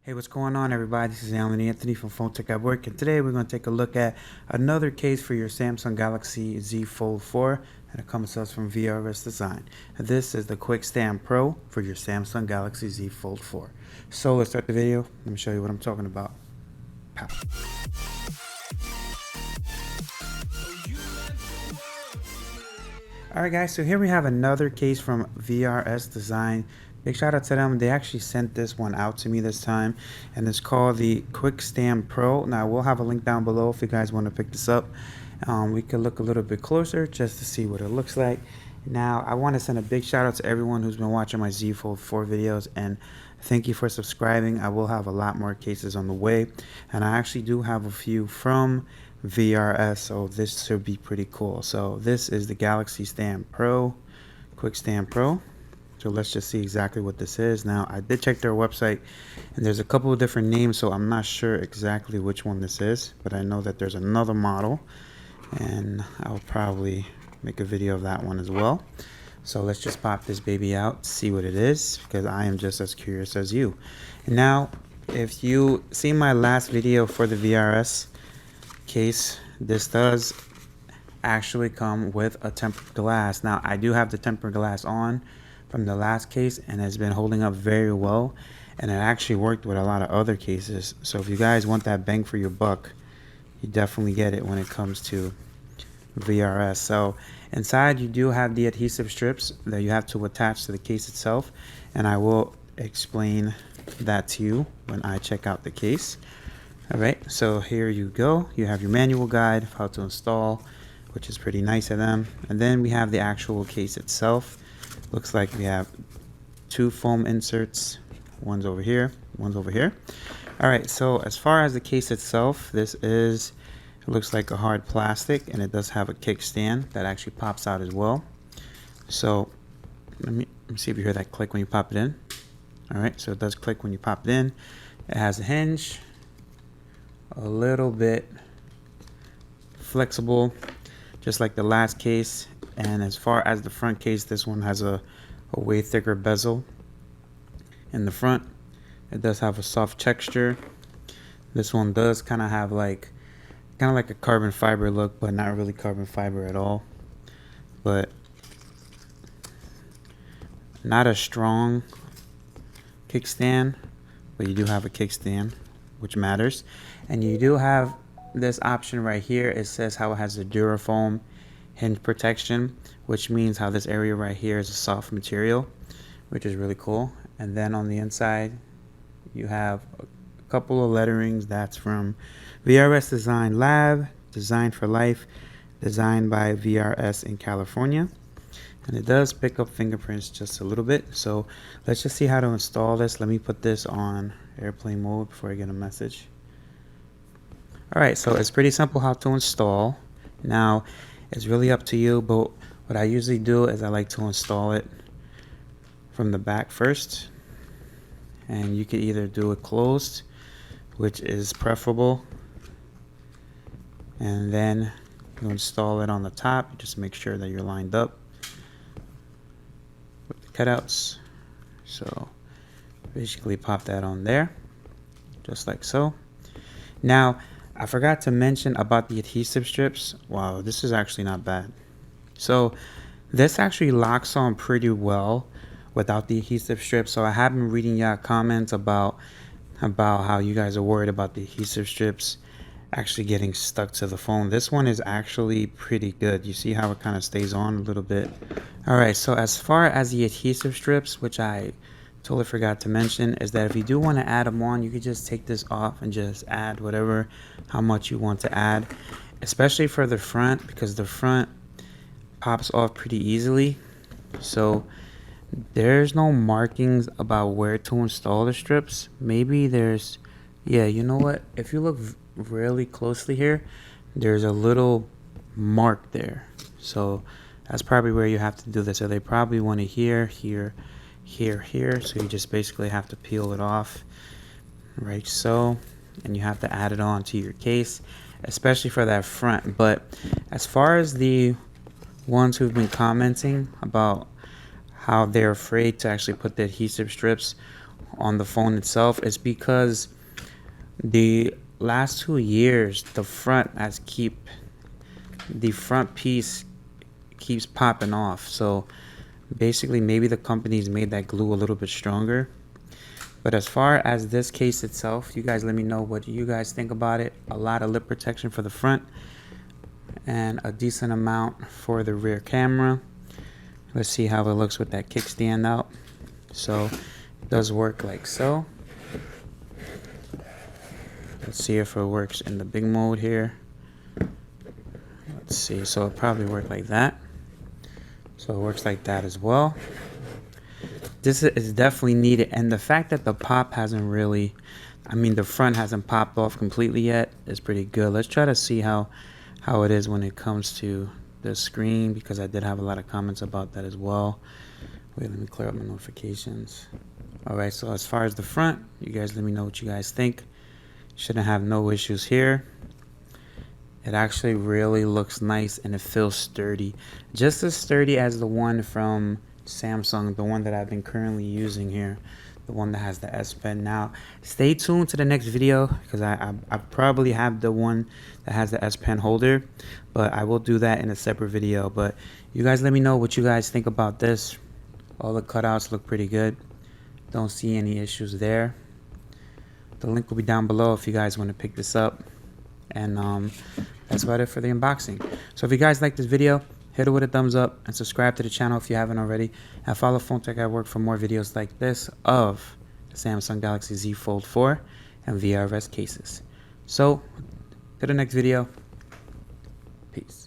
Hey, what's going on, everybody? This is Alan Anthony from Phone Tech at Work, and today we're going to take a look at another case for your Samsung Galaxy Z Fold 4, and it comes to us from VRS Design. And this is the Quick Stand Pro for your Samsung Galaxy Z Fold 4. So let's start the video. Let me show you what I'm talking about. Pow. Alright guys, so here we have another case from VRS Design. Big shout out to them. They actually sent this one out to me this time, and it's called the Quick Stand Pro. Now we'll have a link down below if you guys want to pick this up. We could look a little bit closer just to see what it looks like. Now I want to send a big shout out to everyone who's been watching my Z Fold 4 videos, and thank you for subscribing. I will have a lot more cases on the way, and I actually do have a few from VRS, so this should be pretty cool. So this is the Galaxy Stand Pro, Quick Stand Pro. So let's just see exactly what this is. Now I did check their website, and there's a couple of different names, so I'm not sure exactly which one this is, but I know that there's another model, and I'll probably make a video of that one as well. So let's just pop this baby out, see what it is, because I am just as curious as you. And now, if you see my last video for the VRS case, this does actually come with a tempered glass. Now I do have the tempered glass on from the last case, and it's been holding up very well, and it actually worked with a lot of other cases. So if you guys want that bang for your buck, you definitely get it when it comes to VRS. So inside you do have the adhesive strips that you have to attach to the case itself, and I will explain that to you when I check out the case. Alright, so here you go. You have your manual guide of how to install, which is pretty nice of them. And then we have the actual case itself. Looks like we have two foam inserts. One's over here, one's over here. Alright, so as far as the case itself, it looks like a hard plastic, and it does have a kickstand that actually pops out as well. So let me see if you hear that click when you pop it in. Alright, so it does click when you pop it in. It has a hinge, a little bit flexible, just like the last case. And as far as the front case, this one has a way thicker bezel in the front. It does have a soft texture. This one does kind of have like a carbon fiber look, but not really carbon fiber at all. But not a strong kickstand, but you do have a kickstand, which matters. And you do have this option right here. It says how it has a Durafoam hinge protection, which means how this area right here is a soft material, which is really cool. And then on the inside you have a couple of letterings that's from VRS Design Lab, Designed for Life, designed by VRS in California. And it does pick up fingerprints just a little bit. So let's just see how to install this. Let me put this on airplane mode before I get a message. Alright, so it's pretty simple how to install. Now it's really up to you, but what I usually do is I like to install it from the back first, and you could either do it closed, which is preferable, and then you install it on the top. Just make sure that you're lined up with the cutouts. So basically pop that on there just like so. Now I forgot to mention about the adhesive strips. Wow, this is actually not bad. So this actually locks on pretty well without the adhesive strips. So I have been reading y'all comments about how you guys are worried about the adhesive strips actually getting stuck to the phone. This one is actually pretty good. You see how it kind of stays on a little bit. Alright, so as far as the adhesive strips, which I totally forgot to mention, is that if you do want to add them on, you could just take this off and just add how much you want to add, especially for the front, because the front pops off pretty easily. So there's no markings about where to install the strips. Maybe there's, yeah, you know what, if you look really closely here, there's a little mark there. So that's probably where you have to do this. So they probably want it here, so you just basically have to peel it off right so, and you have to add it on to your case, especially for that front. But as far as the ones who've been commenting about how they're afraid to actually put the adhesive strips on the phone itself is because the last 2 years the front piece keeps popping off. So basically maybe the company's made that glue a little bit stronger. But as far as this case itself, you guys let me know what you guys think about it. A lot of lip protection for the front and a decent amount for the rear camera. Let's see how it looks with that kickstand out. So it does work like so. Let's see if it works in the big mode here. Let's see, so it probably worked like that. So it works like that as well. This is definitely needed, and the fact that the pop hasn't really, the front hasn't popped off completely yet is pretty good. Let's try to see how it is when it comes to the screen, because I did have a lot of comments about that as well. Wait, let me clear up my notifications. All right, so as far as the front, you guys let me know what you guys think. Shouldn't have no issues here. It actually really looks nice and it feels sturdy, just as sturdy as the one from Samsung, the one that I've been currently using here, the one that has the S Pen. Now stay tuned to the next video, because I probably have the one that has the S Pen holder, but I will do that in a separate video. But you guys let me know what you guys think about this. All the cutouts look pretty good, don't see any issues there. The link will be down below if you guys want to pick this up. And that's about it for the unboxing. So if you guys like this video, hit it with a thumbs up and subscribe to the channel if you haven't already. And follow Phone Tech at Work for more videos like this of the Samsung Galaxy Z Fold 4 and VRS cases. So, to the next video. Peace.